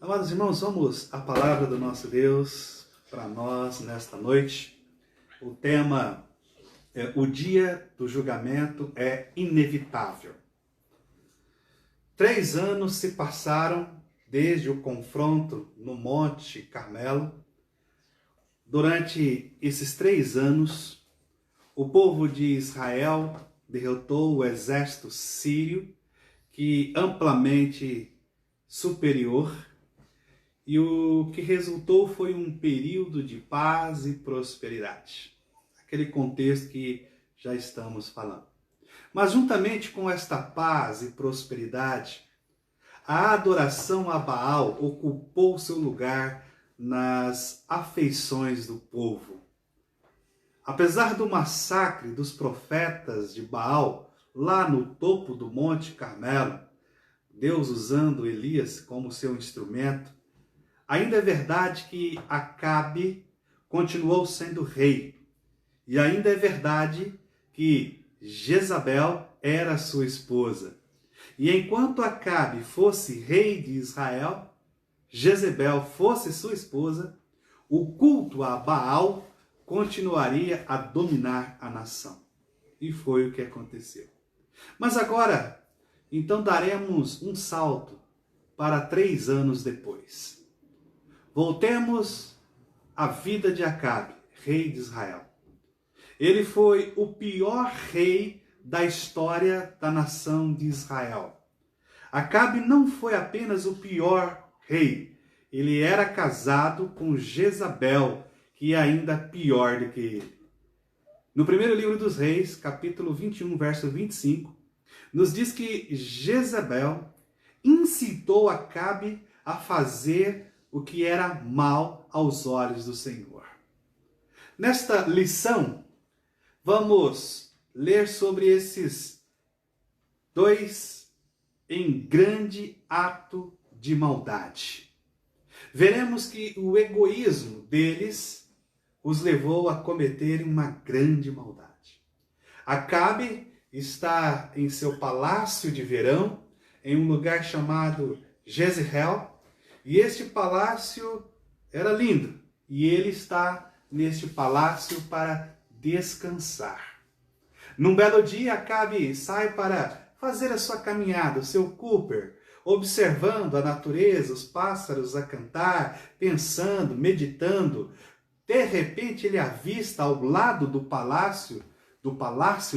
Amados irmãos, vamos à palavra do nosso Deus para nós nesta noite. O tema é: o dia do julgamento é inevitável. 3 anos se passaram desde o confronto no Monte Carmelo. Durante esses 3 anos, o povo de Israel derrotou o exército sírio, que amplamente superior, e o que resultou foi um período de paz e prosperidade. Aquele contexto que já estamos falando. Mas juntamente com esta paz e prosperidade, a adoração a Baal ocupou seu lugar nas afeições do povo. Apesar do massacre dos profetas de Baal lá no topo do Monte Carmelo, Deus usando Elias como seu instrumento, ainda é verdade que Acabe continuou sendo rei. E ainda é verdade que Jezabel era sua esposa. E enquanto Acabe fosse rei de Israel, Jezebel fosse sua esposa, o culto a Baal continuaria a dominar a nação. E foi o que aconteceu. Mas agora, então daremos um salto para 3 anos depois. Voltemos à vida de Acabe, rei de Israel. Ele foi o pior rei da história da nação de Israel. Acabe não foi apenas o pior rei, ele era casado com Jezabel, que é ainda pior do que ele. No primeiro livro dos Reis, capítulo 21, verso 25, nos diz que Jezabel incitou Acabe a fazer o que era mal aos olhos do Senhor. Nesta lição, vamos ler sobre esses 2 em grande ato de maldade. Veremos que o egoísmo deles os levou a cometerem uma grande maldade. Acabe está em seu palácio de verão, em um lugar chamado Jezreel, e este palácio era lindo, e ele está neste palácio para descansar. Num belo dia, Acabe sai para fazer a sua caminhada, o seu Cooper, observando a natureza, os pássaros a cantar, pensando, meditando. De repente ele avista ao lado do palácio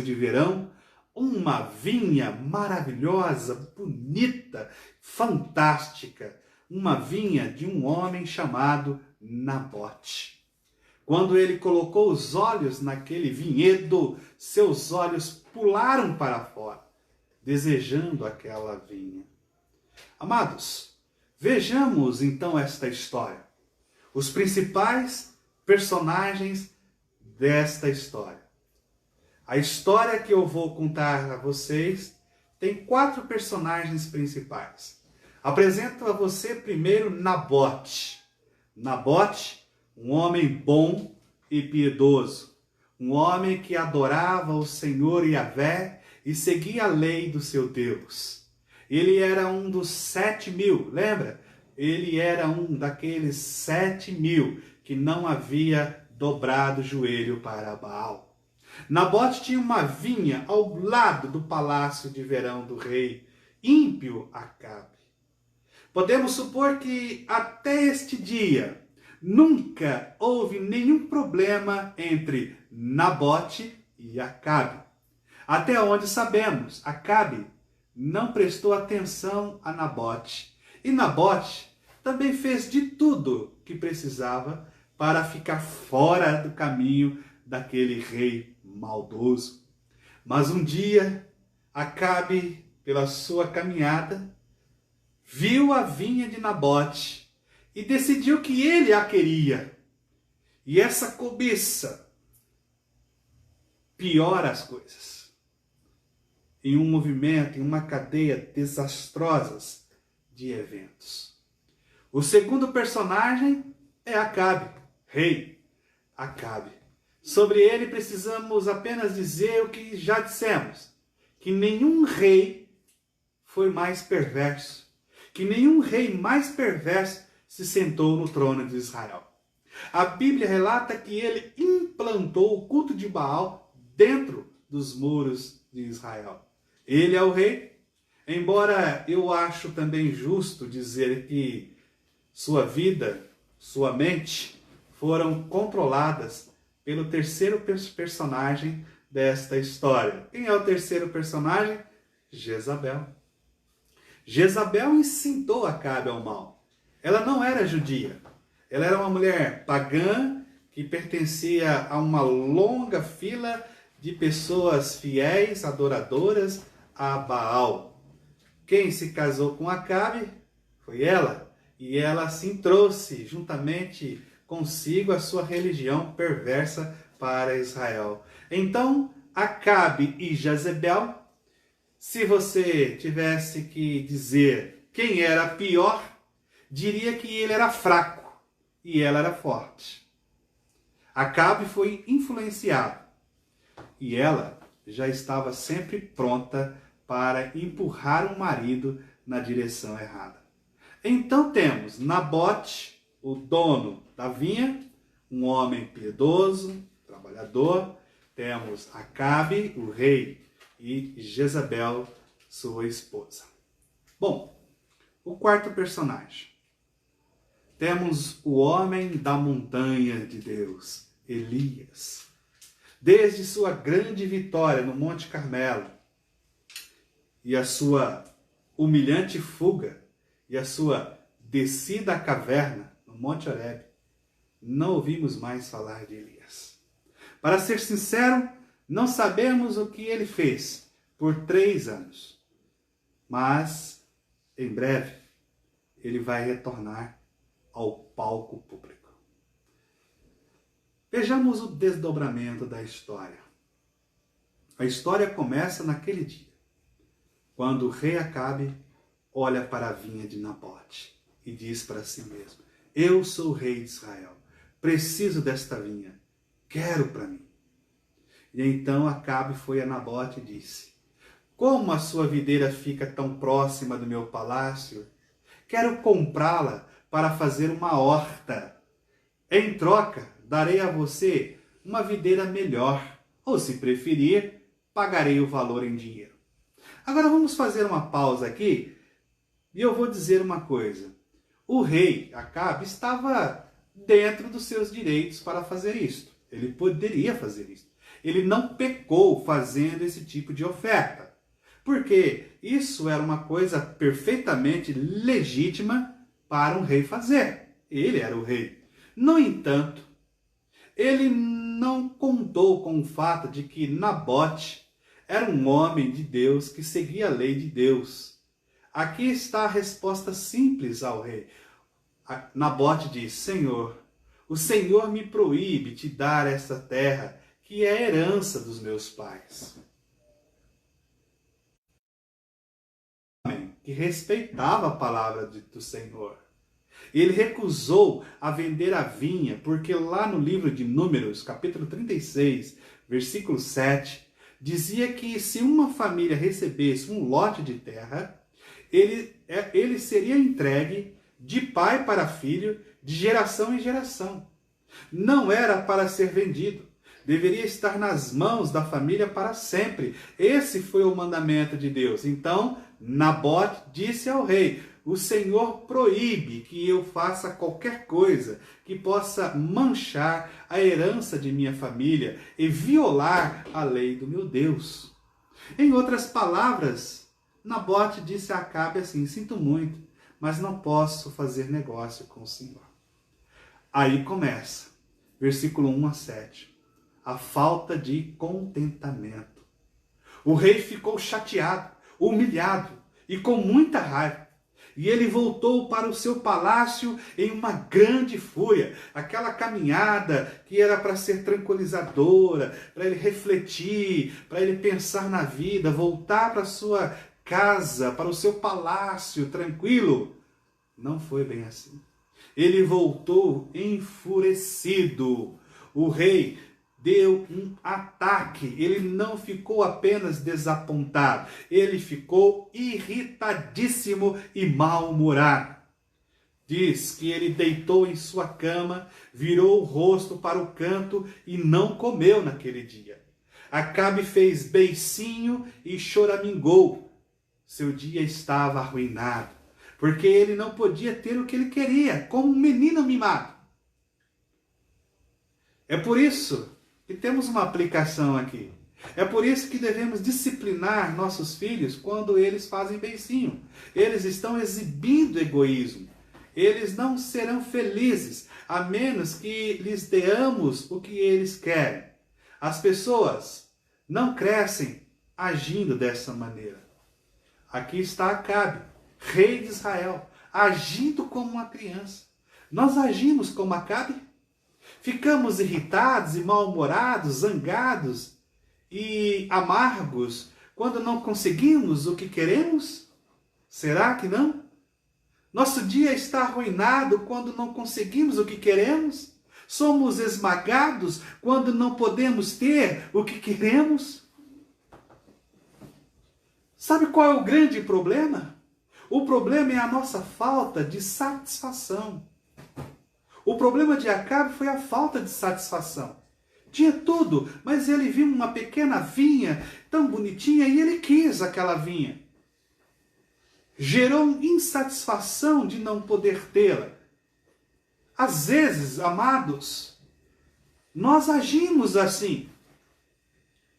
de verão, uma vinha maravilhosa, bonita, fantástica. Uma vinha de um homem chamado Nabote. Quando ele colocou os olhos naquele vinhedo, seus olhos pularam para fora, desejando aquela vinha. Amados, vejamos então esta história. Os principais personagens desta história. A história que eu vou contar a vocês tem 4 personagens principais. Apresento a você primeiro Nabote. Nabote, um homem bom e piedoso. Um homem que adorava o Senhor Yahvé e seguia a lei do seu Deus. Ele era um dos 7.000, lembra? Ele era um daqueles 7.000 que não havia dobrado o joelho para Baal. Nabote tinha uma vinha ao lado do palácio de verão do rei ímpio Acabe. Podemos supor que até este dia nunca houve nenhum problema entre Nabote e Acabe. Até onde sabemos, Acabe não prestou atenção a Nabote. E Nabote também fez de tudo que precisava para ficar fora do caminho daquele rei maldoso. Mas um dia, Acabe, pela sua caminhada, viu a vinha de Nabote e decidiu que ele a queria. E essa cobiça piora as coisas. Em um movimento, em uma cadeia desastrosa de eventos. O segundo personagem é Acabe, rei Acabe. Sobre ele precisamos apenas dizer o que já dissemos, que nenhum rei foi mais perverso, que nenhum rei mais perverso se sentou no trono de Israel. A Bíblia relata que ele implantou o culto de Baal dentro dos muros de Israel. Ele é o rei, embora eu acho também justo dizer que sua vida, sua mente, foram controladas pelo terceiro personagem desta história. Quem é o terceiro personagem? Jezabel. Jezabel incitou Acabe ao mal. Ela não era judia. Ela era uma mulher pagã que pertencia a uma longa fila de pessoas fiéis, adoradoras a Baal. Quem se casou com Acabe foi ela. E ela assim trouxe juntamente consigo a sua religião perversa para Israel. Então, Acabe e Jezebel, se você tivesse que dizer quem era pior, diria que ele era fraco e ela era forte. Acabe foi influenciado e ela já estava sempre pronta para empurrar o marido na direção errada. Então temos Nabote, o dono da vinha, um homem piedoso, trabalhador. Temos Acabe, o rei, e Jezabel, sua esposa. Bom, o quarto personagem. Temos o homem da montanha de Deus, Elias. Desde sua grande vitória no Monte Carmelo e a sua humilhante fuga e a sua descida à caverna no Monte Horebe, não ouvimos mais falar de Elias. Para ser sincero, não sabemos o que ele fez por 3 anos. Mas, em breve, ele vai retornar ao palco público. Vejamos o desdobramento da história. A história começa naquele dia, quando o rei Acabe olha para a vinha de Nabote e diz para si mesmo: eu sou o rei de Israel, preciso desta vinha, quero para mim. E então Acabe foi a Nabote e disse: como a sua videira fica tão próxima do meu palácio, quero comprá-la para fazer uma horta. Em troca, darei a você uma videira melhor, ou se preferir, pagarei o valor em dinheiro. Agora vamos fazer uma pausa aqui e eu vou dizer uma coisa. O rei Acabe estava dentro dos seus direitos para fazer isto. Ele poderia fazer isso. Ele não pecou fazendo esse tipo de oferta, porque isso era uma coisa perfeitamente legítima para um rei fazer. Ele era o rei. No entanto, ele não contou com o fato de que Nabote era um homem de Deus que seguia a lei de Deus. Aqui está a resposta simples ao rei. Nabote diz: Senhor, o Senhor me proíbe de dar esta terra, que é a herança dos meus pais. Que respeitava a palavra do Senhor. Ele recusou a vender a vinha, porque lá no livro de Números, capítulo 36, versículo 7, dizia que se uma família recebesse um lote de terra, ele seria entregue de pai para filho, de geração em geração. Não era para ser vendido. Deveria estar nas mãos da família para sempre. Esse foi o mandamento de Deus. Então, Nabote disse ao rei: o Senhor proíbe que eu faça qualquer coisa que possa manchar a herança de minha família e violar a lei do meu Deus. Em outras palavras, Nabote disse a Acabe assim: sinto muito, mas não posso fazer negócio com o Senhor. Aí começa, versículo 1 a 7, a falta de contentamento. O rei ficou chateado, humilhado e com muita raiva. E ele voltou para o seu palácio em uma grande fúria. Aquela caminhada que era para ser tranquilizadora, para ele refletir, para ele pensar na vida, voltar para a sua casa, para o seu palácio tranquilo. Não foi bem assim. Ele voltou enfurecido. O rei deu um ataque. Ele não ficou apenas desapontado, ele ficou irritadíssimo e mal-humorado. Diz que ele deitou em sua cama, virou o rosto para o canto e não comeu naquele dia. Acabe fez beicinho e choramingou. Seu dia estava arruinado, porque ele não podia ter o que ele queria, como um menino mimado. É por isso que temos uma aplicação aqui. É por isso que devemos disciplinar nossos filhos quando eles fazem beicinho. Eles estão exibindo egoísmo. Eles não serão felizes a menos que lhes demos o que eles querem. As pessoas não crescem agindo dessa maneira. Aqui está Acabe, rei de Israel, agindo como uma criança. Nós agimos como Acabe? Ficamos irritados e mal-humorados, zangados e amargos quando não conseguimos o que queremos? Será que não? Nosso dia está arruinado quando não conseguimos o que queremos? Somos esmagados quando não podemos ter o que queremos? Sabe qual é o grande problema? O problema é a nossa falta de satisfação. O problema de Acabe foi a falta de satisfação. Tinha tudo, mas ele viu uma pequena vinha tão bonitinha e ele quis aquela vinha. Gerou insatisfação de não poder tê-la. Às vezes, amados, nós agimos assim.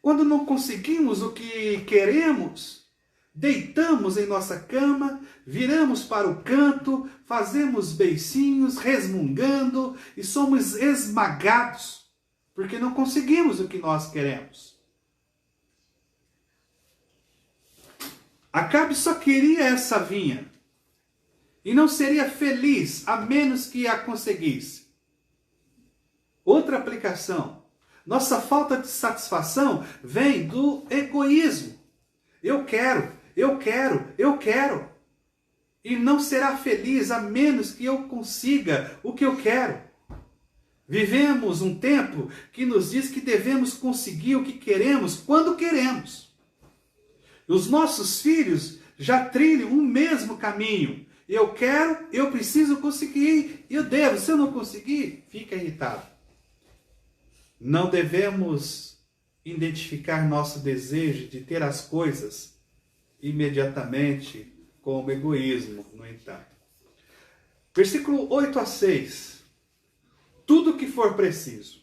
Quando não conseguimos o que queremos, deitamos em nossa cama, viramos para o canto, fazemos beicinhos, resmungando e somos esmagados, porque não conseguimos o que nós queremos. Acabe só queria essa vinha e não seria feliz a menos que a conseguisse. Outra aplicação. Nossa falta de satisfação vem do egoísmo. Eu quero, eu quero, eu quero. E não será feliz a menos que eu consiga o que eu quero. Vivemos um tempo que nos diz que devemos conseguir o que queremos quando queremos. Os nossos filhos já trilham o mesmo caminho. Eu quero, eu preciso conseguir, eu devo. Se eu não conseguir, fica irritado. Não devemos identificar nosso desejo de ter as coisas imediatamente como egoísmo, no entanto. Versículo 8 a 6. Tudo que for preciso.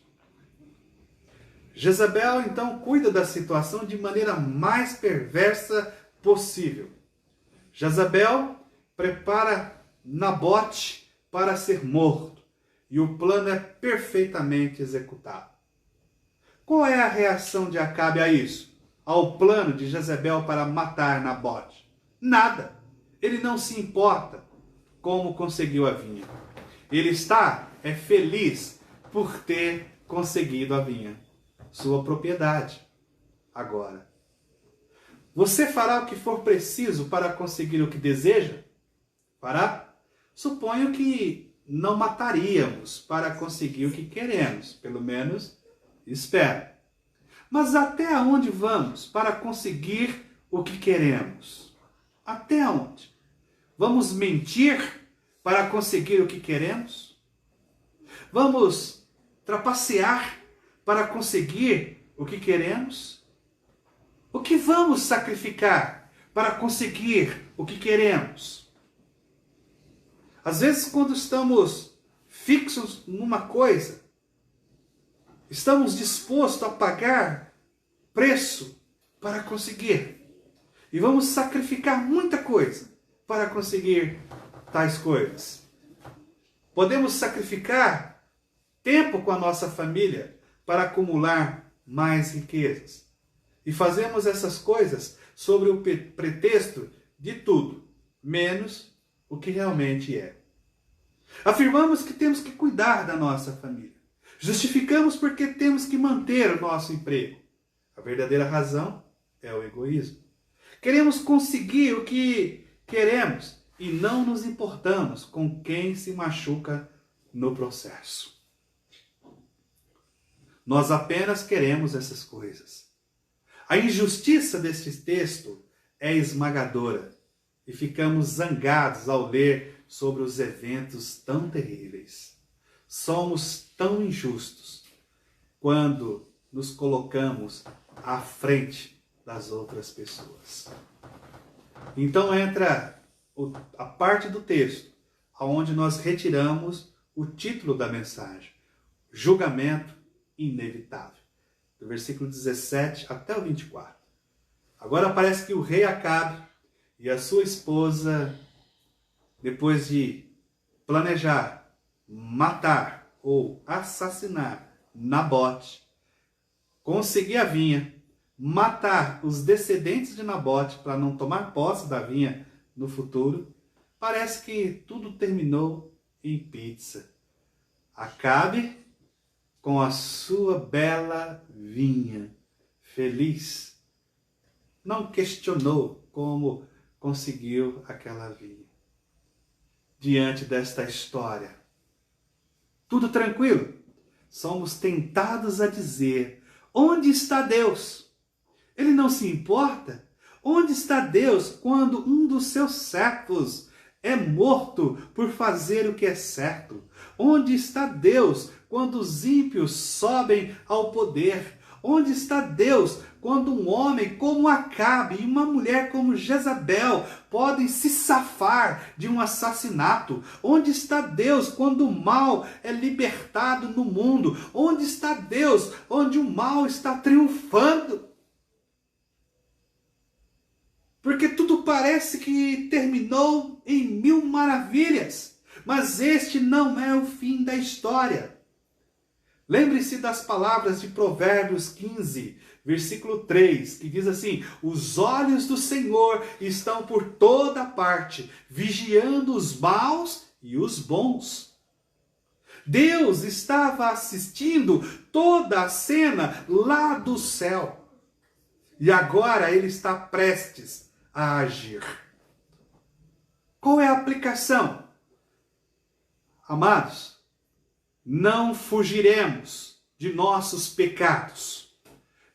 Jezabel, então, cuida da situação de maneira mais perversa possível. Jezabel prepara Nabote para ser morto. E o plano é perfeitamente executado. Qual é a reação de Acabe a isso? Ao plano de Jezabel para matar Nabote? Nada. Ele não se importa como conseguiu a vinha. Ele está feliz por ter conseguido a vinha. Sua propriedade. Agora, você fará o que for preciso para conseguir o que deseja? Fará? Suponho que não mataríamos para conseguir o que queremos. Pelo menos, espero. Mas até onde vamos para conseguir o que queremos? Até onde? Vamos mentir para conseguir o que queremos? Vamos trapacear para conseguir o que queremos? O que vamos sacrificar para conseguir o que queremos? Às vezes, quando estamos fixos numa coisa, estamos dispostos a pagar preço para conseguir. E vamos sacrificar muita coisa para conseguir tais coisas. Podemos sacrificar tempo com a nossa família para acumular mais riquezas. E fazemos essas coisas sobre o pretexto de tudo, menos o que realmente é. Afirmamos que temos que cuidar da nossa família. Justificamos porque temos que manter o nosso emprego. A verdadeira razão é o egoísmo. Queremos conseguir o que queremos e não nos importamos com quem se machuca no processo. Nós apenas queremos essas coisas. A injustiça deste texto é esmagadora e ficamos zangados ao ler sobre os eventos tão terríveis. Somos tão injustos quando nos colocamos à frente das outras pessoas. Então entra a parte do texto onde nós retiramos o título da mensagem: julgamento inevitável, do versículo 17 até o 24. Agora parece que o rei Acabe e a sua esposa, depois de planejar matar ou assassinar Nabote, conseguir a vinha, matar os descendentes de Nabote para não tomar posse da vinha no futuro, parece que tudo terminou em pizza. Acabe, com a sua bela vinha, feliz, não questionou como conseguiu aquela vinha. Diante desta história, tudo tranquilo, somos tentados a dizer: onde está Deus? Ele não se importa? Onde está Deus quando um dos seus servos é morto por fazer o que é certo? Onde está Deus quando os ímpios sobem ao poder? Onde está Deus quando um homem como Acabe e uma mulher como Jezabel podem se safar de um assassinato? Onde está Deus quando o mal é libertado no mundo? Onde está Deus onde o mal está triunfando? Porque tudo parece que terminou em mil maravilhas, mas este não é o fim da história. Lembre-se das palavras de Provérbios 15, versículo 3, que diz assim: os olhos do Senhor estão por toda parte, vigiando os maus e os bons. Deus estava assistindo toda a cena lá do céu. E agora ele está prestes a agir. Qual é a aplicação? Amados, não fugiremos de nossos pecados.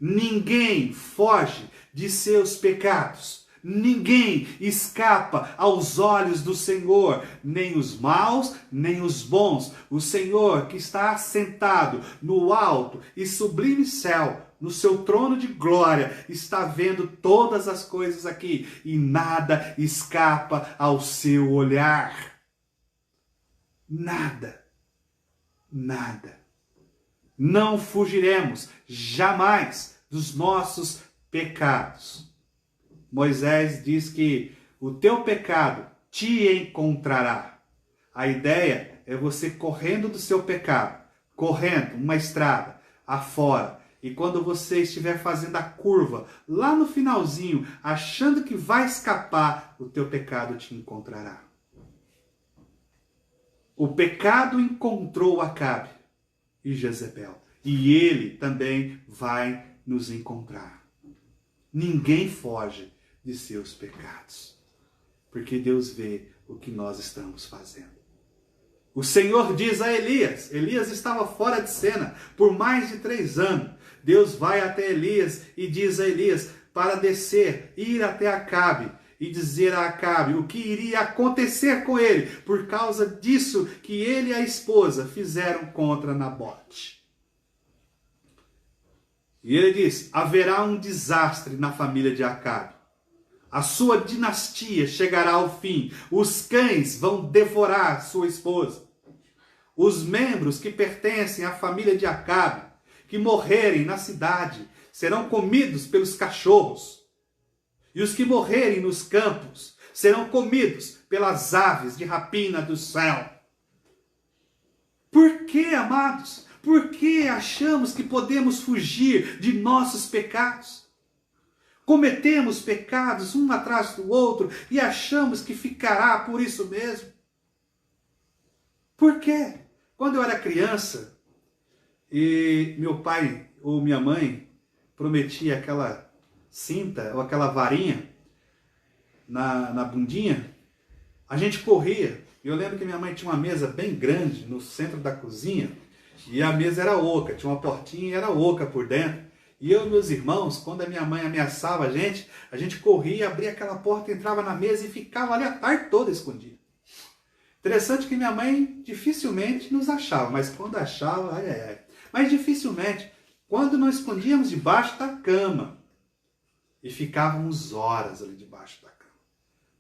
Ninguém foge de seus pecados. Ninguém escapa aos olhos do Senhor, nem os maus, nem os bons. O Senhor que está assentado no alto e sublime céu, no seu trono de glória, está vendo todas as coisas aqui e nada escapa ao seu olhar. Nada. Nada. Não fugiremos jamais dos nossos pecados. Moisés diz que o teu pecado te encontrará. A ideia é você correndo do seu pecado, correndo uma estrada afora. E quando você estiver fazendo a curva, lá no finalzinho, achando que vai escapar, o teu pecado te encontrará. O pecado encontrou Acabe e Jezebel. E ele também vai nos encontrar. Ninguém foge de seus pecados, porque Deus vê o que nós estamos fazendo. O Senhor diz a Elias, Elias estava fora de cena por mais de 3 anos. Deus vai até Elias e diz a Elias para descer, ir até Acabe e dizer a Acabe o que iria acontecer com ele por causa disso que ele e a esposa fizeram contra Nabote. E ele diz: haverá um desastre na família de Acabe. A sua dinastia chegará ao fim. Os cães vão devorar sua esposa. Os membros que pertencem à família de Acabe, que morrerem na cidade, serão comidos pelos cachorros. E os que morrerem nos campos serão comidos pelas aves de rapina do céu. Por que, amados? Por que achamos que podemos fugir de nossos pecados? Cometemos pecados um atrás do outro e achamos que ficará por isso mesmo. Por quê? Quando eu era criança e meu pai ou minha mãe prometia aquela cinta ou aquela varinha na bundinha, a gente corria. Eu lembro que minha mãe tinha uma mesa bem grande no centro da cozinha E a mesa era oca, tinha uma portinha e era oca por dentro. E eu e meus irmãos, quando a minha mãe ameaçava a gente corria, abria aquela porta, entrava na mesa e ficava ali a tarde toda escondido. Interessante que minha mãe dificilmente nos achava, mas quando achava, ai, ai, ai. Mas dificilmente, quando nós escondíamos debaixo da cama e ficávamos horas ali debaixo da cama.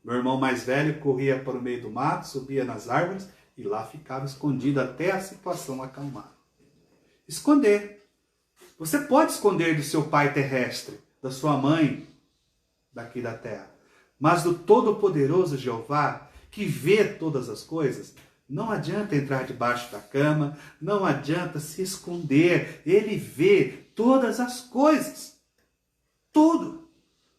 Meu irmão mais velho corria para o meio do mato, subia nas árvores e lá ficava escondido até a situação acalmar. Esconder. Você pode esconder do seu pai terrestre, da sua mãe daqui da terra, mas do Todo-Poderoso Jeová, que vê todas as coisas, não adianta entrar debaixo da cama, não adianta se esconder. Ele vê todas as coisas. Tudo.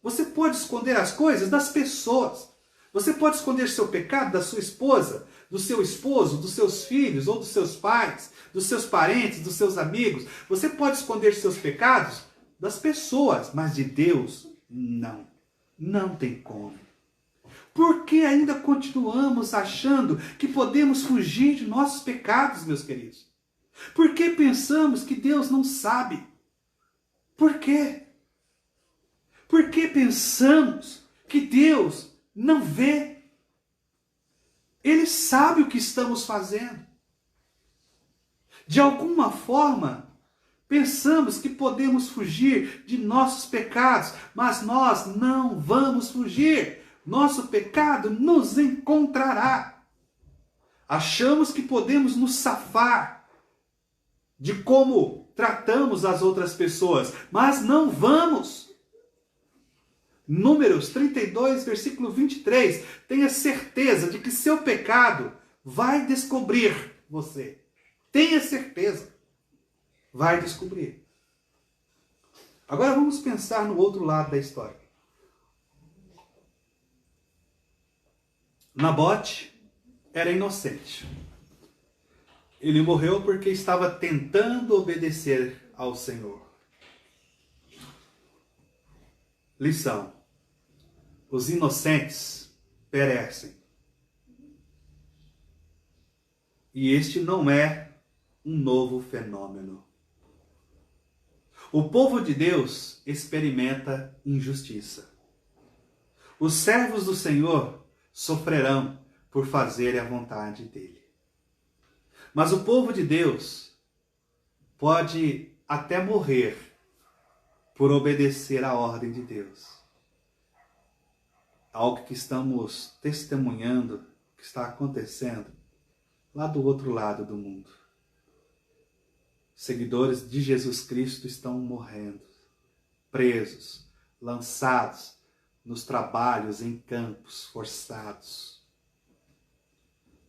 Você pode esconder as coisas das pessoas. Você pode esconder seu pecado da sua esposa, do seu esposo, dos seus filhos ou dos seus pais, dos seus parentes, dos seus amigos. Você pode esconder seus pecados das pessoas, mas de Deus, não. Não tem como. Por que ainda continuamos achando que podemos fugir de nossos pecados, meus queridos? Por que pensamos que Deus não sabe? Por quê? Por que pensamos que Deus não vê? Ele sabe o que estamos fazendo. De alguma forma, pensamos que podemos fugir de nossos pecados, mas nós não vamos fugir. Nosso pecado nos encontrará. Achamos que podemos nos safar de como tratamos as outras pessoas, mas não vamos. Números 32, versículo 23. Tenha certeza de que seu pecado vai descobrir você. Tenha certeza. Vai descobrir. Agora vamos pensar no outro lado da história. Nabote era inocente. Ele morreu porque estava tentando obedecer ao Senhor. Lição: os inocentes perecem. E este não é um novo fenômeno. O povo de Deus experimenta injustiça. Os servos do Senhor sofrerão por fazerem a vontade dele. Mas o povo de Deus pode até morrer por obedecer à ordem de Deus. Algo que estamos testemunhando, que está acontecendo lá do outro lado do mundo. Seguidores de Jesus Cristo estão morrendo, presos, lançados nos trabalhos em campos forçados.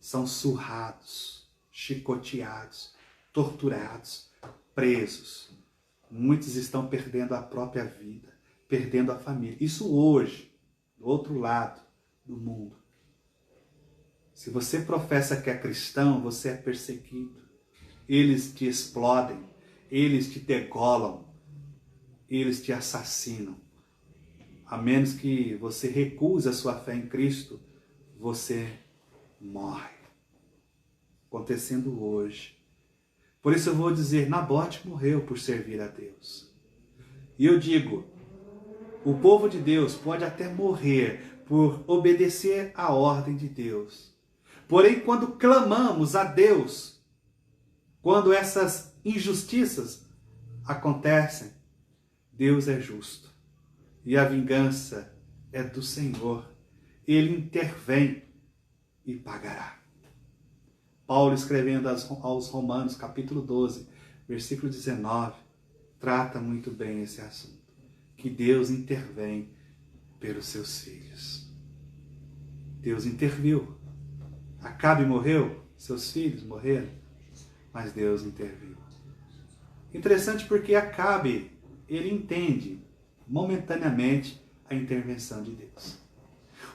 São surrados, chicoteados, torturados, presos. Muitos estão perdendo a própria vida, perdendo a família. Isso hoje, do outro lado do mundo. Se você professa que é cristão, você é perseguido. Eles te explodem, eles te degolam, eles te assassinam. A menos que você recuse a sua fé em Cristo, você morre. Acontecendo hoje. Por isso eu vou dizer, Nabote morreu por servir a Deus. E eu digo, o povo de Deus pode até morrer por obedecer à ordem de Deus. Porém, quando clamamos a Deus, quando essas injustiças acontecem, Deus é justo. E a vingança é do Senhor. Ele intervém e pagará. Paulo, escrevendo aos Romanos, capítulo 12, versículo 19, trata muito bem esse assunto. Que Deus intervém pelos seus filhos. Deus interviu. Acabe morreu, seus filhos morreram, mas Deus interviu. Interessante porque Acabe, ele entende momentaneamente a intervenção de Deus.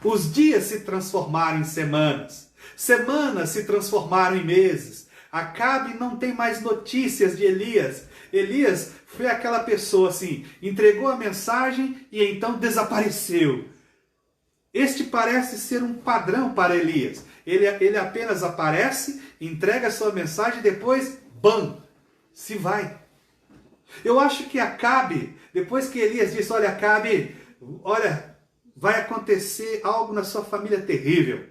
Os dias se transformaram em semanas, semanas se transformaram em meses. Acabe não tem mais notícias de Elias. Elias foi aquela pessoa assim, entregou a mensagem e então desapareceu. Este parece ser um padrão para Elias. Ele apenas aparece, entrega a sua mensagem e depois, bam, se vai. Eu acho que Acabe, depois que Elias disse, olha Acabe, olha, vai acontecer algo na sua família terrível.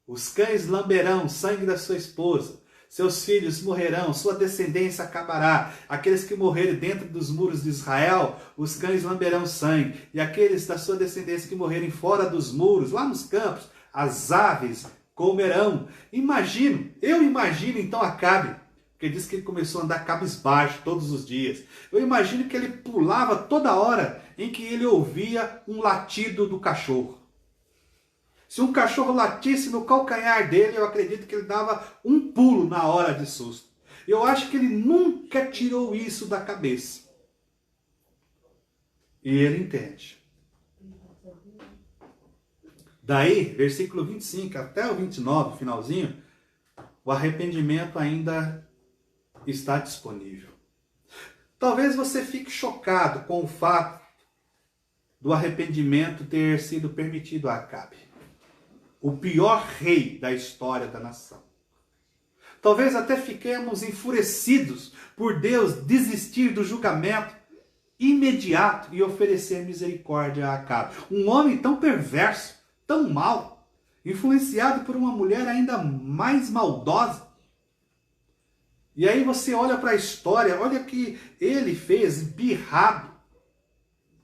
Os cães lamberão o sangue da sua esposa. Seus filhos morrerão, sua descendência acabará. Aqueles que morrerem dentro dos muros de Israel, os cães lamberão sangue. E aqueles da sua descendência que morrerem fora dos muros, lá nos campos, as aves comerão. Eu imagino então Acabe, porque diz que ele começou a andar cabisbaixo todos os dias. Eu imagino que ele pulava toda hora em que ele ouvia um latido do cachorro. Se um cachorro latisse no calcanhar dele, eu acredito que ele dava um pulo na hora de susto. Eu acho que ele nunca tirou isso da cabeça. E ele entende. Daí, versículo 25 até o 29, finalzinho, o arrependimento ainda está disponível. Talvez você fique chocado com o fato do arrependimento ter sido permitido a Acabe, o pior rei da história da nação. Talvez até fiquemos enfurecidos por Deus desistir do julgamento imediato e oferecer misericórdia a Acabe. Um homem tão perverso, tão mau, influenciado por uma mulher ainda mais maldosa. E aí você olha para a história, olha o que ele fez, birrado,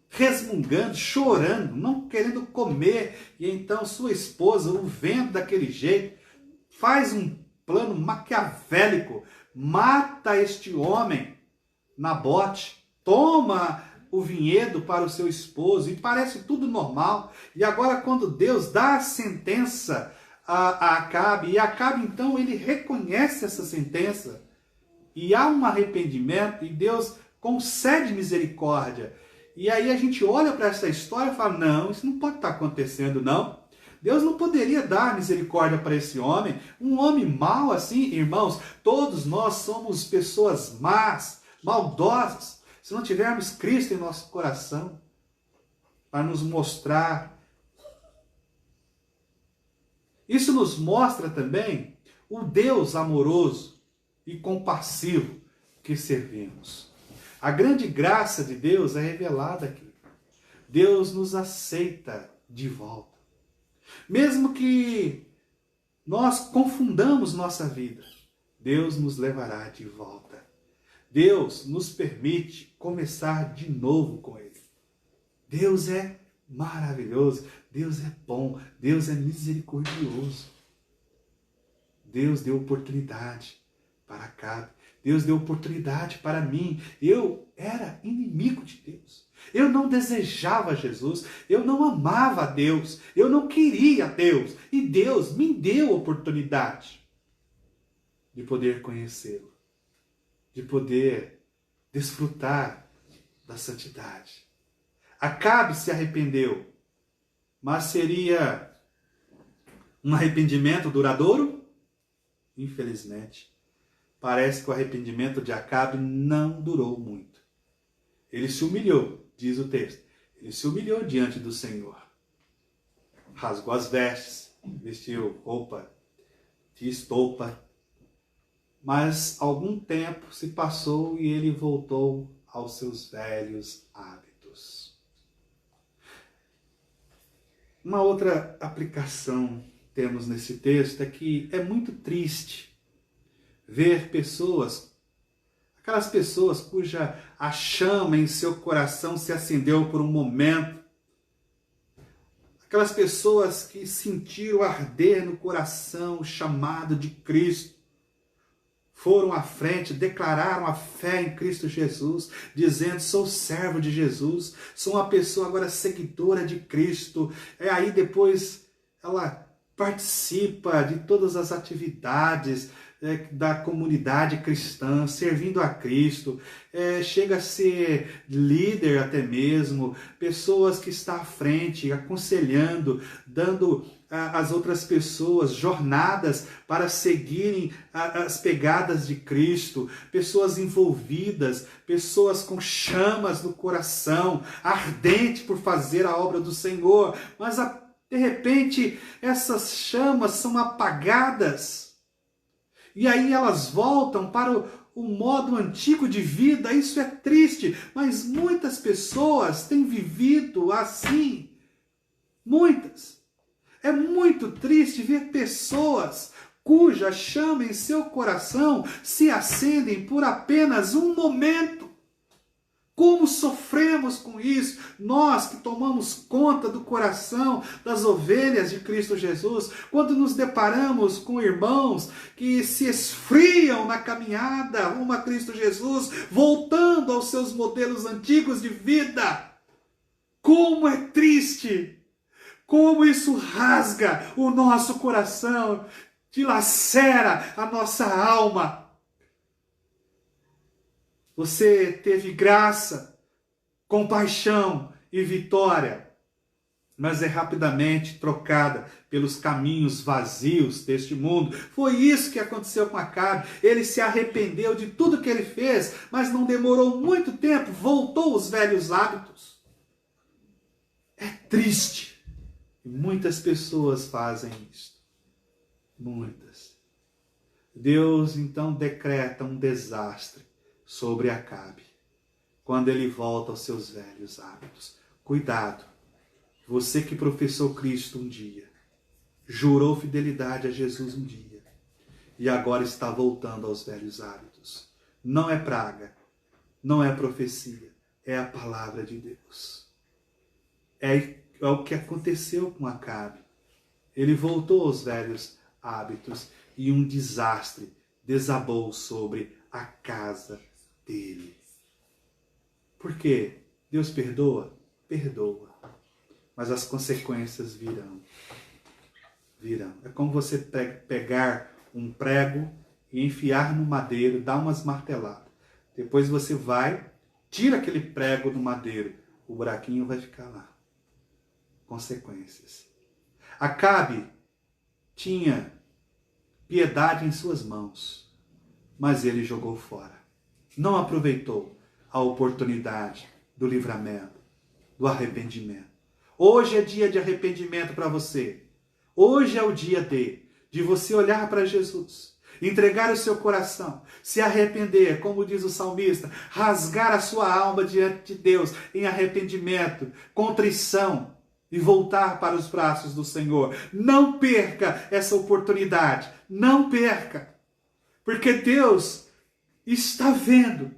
resmungando, chorando, não querendo comer. E então sua esposa, o vendo daquele jeito, faz um plano maquiavélico, mata este homem, Nabote, toma o vinhedo para o seu esposo, e parece tudo normal. E agora quando Deus dá a sentença a Acabe, e Acabe então ele reconhece essa sentença, e há um arrependimento, e Deus concede misericórdia. E aí a gente olha para essa história e fala, não, isso não pode estar acontecendo, não. Deus não poderia dar misericórdia para esse homem. Um homem mau assim, irmãos, todos nós somos pessoas más, maldosas. Se não tivermos Cristo em nosso coração, para nos mostrar. Isso nos mostra também o Deus amoroso e compassivo que servimos. A grande graça de Deus é revelada aqui. Deus nos aceita de volta. Mesmo que nós confundamos nossa vida, Deus nos levará de volta. Deus nos permite começar de novo com Ele. Deus é maravilhoso, Deus é bom, Deus é misericordioso. Deus deu oportunidade para Acabe. Deus deu oportunidade para mim. Eu era inimigo de Deus. Eu não desejava Jesus. Eu não amava a Deus. Eu não queria Deus. E Deus me deu oportunidade de poder conhecê-lo. De poder desfrutar da santidade. Acabe se arrependeu. Mas seria um arrependimento duradouro? Infelizmente. Parece que o arrependimento de Acabe não durou muito. Ele se humilhou, diz o texto. Ele se humilhou diante do Senhor. Rasgou as vestes, vestiu roupa de estopa. Mas algum tempo se passou e ele voltou aos seus velhos hábitos. Uma outra aplicação temos nesse texto é que é muito triste ver pessoas, aquelas pessoas cuja a chama em seu coração se acendeu por um momento, aquelas pessoas que sentiram arder no coração o chamado de Cristo, foram à frente, declararam a fé em Cristo Jesus, dizendo, sou servo de Jesus, sou uma pessoa agora seguidora de Cristo. Aí depois ela participa de todas as atividades da comunidade cristã, servindo a Cristo, chega a ser líder até mesmo, pessoas que estão à frente, aconselhando, dando às outras pessoas jornadas para seguirem as pegadas de Cristo, pessoas envolvidas, pessoas com chamas no coração, ardente por fazer a obra do Senhor, mas de repente essas chamas são apagadas. E aí elas voltam para o modo antigo de vida. Isso é triste, mas muitas pessoas têm vivido assim. Muitas. É muito triste ver pessoas cuja chama em seu coração se acendem por apenas um momento. Como sofremos com isso, nós que tomamos conta do coração das ovelhas de Cristo Jesus, quando nos deparamos com irmãos que se esfriam na caminhada rumo a Cristo Jesus, voltando aos seus modelos antigos de vida. Como é triste! Como isso rasga o nosso coração, dilacera a nossa alma. Você teve graça, compaixão e vitória, mas é rapidamente trocada pelos caminhos vazios deste mundo. Foi isso que aconteceu com Acabe. Ele se arrependeu de tudo que ele fez, mas não demorou muito tempo, voltou aos velhos hábitos. É triste. E muitas pessoas fazem isso. Muitas. Deus então decreta um desastre sobre Acabe, quando ele volta aos seus velhos hábitos. Cuidado, você que professou Cristo um dia, jurou fidelidade a Jesus um dia, e agora está voltando aos velhos hábitos. Não é praga, não é profecia, é a palavra de Deus. É o que aconteceu com Acabe. Ele voltou aos velhos hábitos e um desastre desabou sobre a casa dele. Por quê? Deus perdoa? Perdoa. Mas as consequências virão. Virão. É como você pegar um prego e enfiar no madeiro, dar umas marteladas. Depois você vai, tira aquele prego do madeiro. O buraquinho vai ficar lá. Consequências. Acabe tinha piedade em suas mãos, mas ele jogou fora. Não aproveitou a oportunidade do livramento, do arrependimento. Hoje é dia de arrependimento para você. Hoje é o dia de você olhar para Jesus, entregar o seu coração, se arrepender, como diz o salmista, rasgar a sua alma diante de Deus em arrependimento, contrição e voltar para os braços do Senhor. Não perca essa oportunidade. Não perca. Porque Deus está vendo.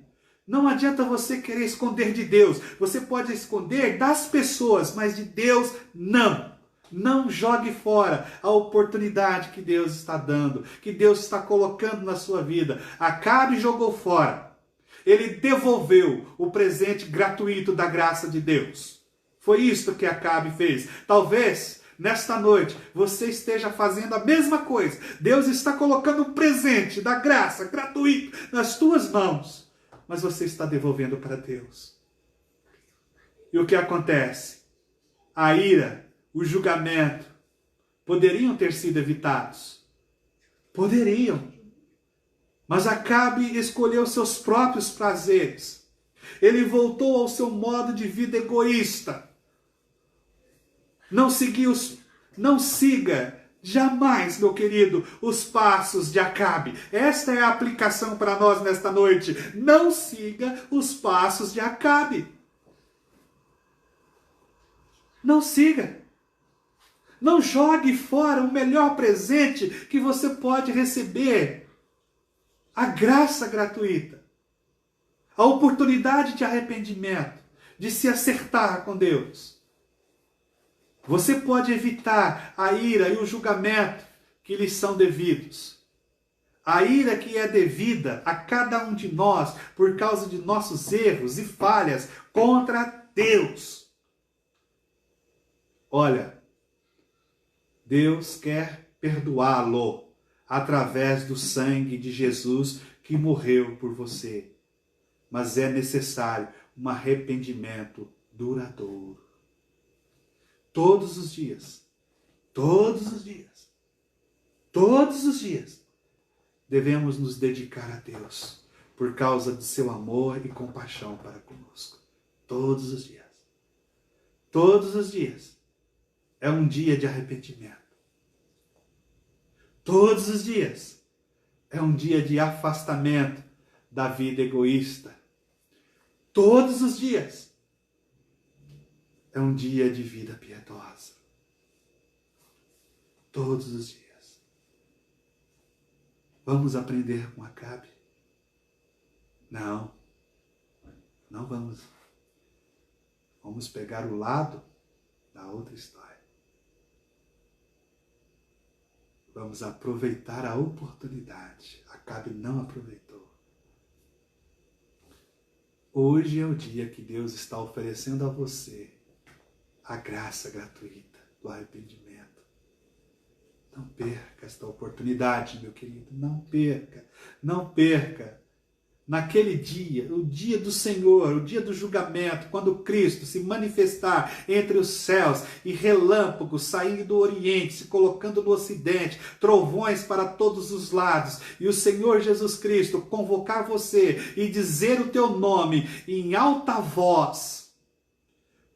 Não adianta você querer esconder de Deus. Você pode esconder das pessoas, mas de Deus não. Não jogue fora a oportunidade que Deus está dando, que Deus está colocando na sua vida. Acabe e jogou fora. Ele devolveu o presente gratuito da graça de Deus. Foi isso que Acabe fez. Talvez nesta noite você esteja fazendo a mesma coisa. Deus está colocando um presente da graça gratuito nas tuas mãos, mas você está devolvendo para Deus. E o que acontece? A ira, o julgamento poderiam ter sido evitados. Poderiam. Mas Acabe escolheu seus próprios prazeres. Ele voltou ao seu modo de vida egoísta. Não siga jamais, meu querido, os passos de Acabe. Esta é a aplicação para nós nesta noite. Não siga os passos de Acabe. Não siga. Não jogue fora o melhor presente que você pode receber. A graça gratuita. A oportunidade de arrependimento, de se acertar com Deus. Você pode evitar a ira e o julgamento que lhes são devidos. A ira que é devida a cada um de nós por causa de nossos erros e falhas contra Deus. Olha, Deus quer perdoá-lo através do sangue de Jesus que morreu por você. Mas é necessário um arrependimento duradouro. Todos os dias, devemos nos dedicar a Deus por causa do seu amor e compaixão para conosco. Todos os dias. Todos os dias é um dia de arrependimento. Todos os dias É um dia de afastamento da vida egoísta. Todos os dias é um dia de vida piedosa. Todos os dias. Vamos aprender com Acabe? Não, não vamos. Vamos pegar o lado da outra história. Vamos aproveitar a oportunidade. Acabe não aproveitou. Hoje é o dia que Deus está oferecendo a você a graça gratuita do arrependimento. Não perca esta oportunidade, meu querido. Não perca. Não perca. Naquele dia, o dia do Senhor, o dia do julgamento, quando Cristo se manifestar entre os céus e relâmpagos saindo do Oriente, se colocando no Ocidente, trovões para todos os lados, e o Senhor Jesus Cristo convocar você e dizer o teu nome em alta voz,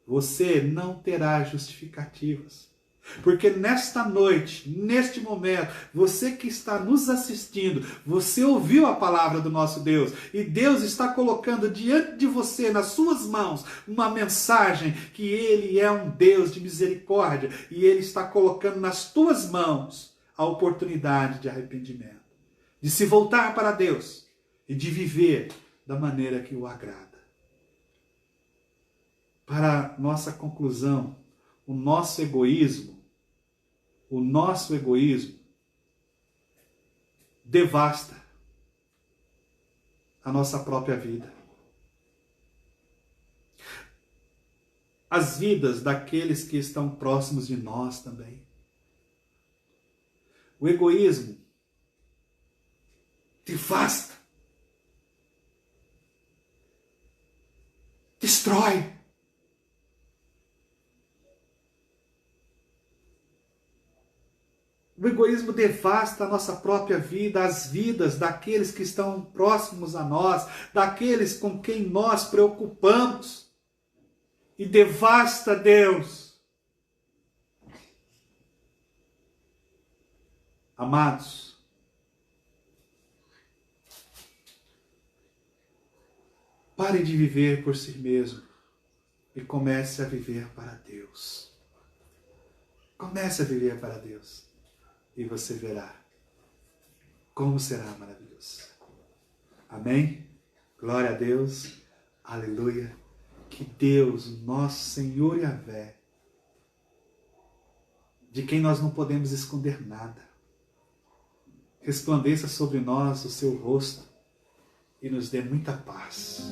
você não terá justificativas. Porque nesta noite, neste momento, você que está nos assistindo, você ouviu a palavra do nosso Deus e Deus está colocando diante de você, nas suas mãos, uma mensagem que Ele é um Deus de misericórdia e Ele está colocando nas tuas mãos a oportunidade de arrependimento, de se voltar para Deus e de viver da maneira que o agrada. Para nossa conclusão, o nosso egoísmo devasta a nossa própria vida. As vidas daqueles que estão próximos de nós também. O egoísmo devasta, destrói. O egoísmo devasta a nossa própria vida, as vidas daqueles que estão próximos a nós, daqueles com quem nós preocupamos. E devasta Deus. Amados, pare de viver por si mesmo e comece a viver para Deus. Comece a viver para Deus. E você verá como será maravilhoso. Amém? Glória a Deus. Aleluia. Que Deus, nosso Senhor Yahvé, de quem nós não podemos esconder nada, resplandeça sobre nós o seu rosto e nos dê muita paz.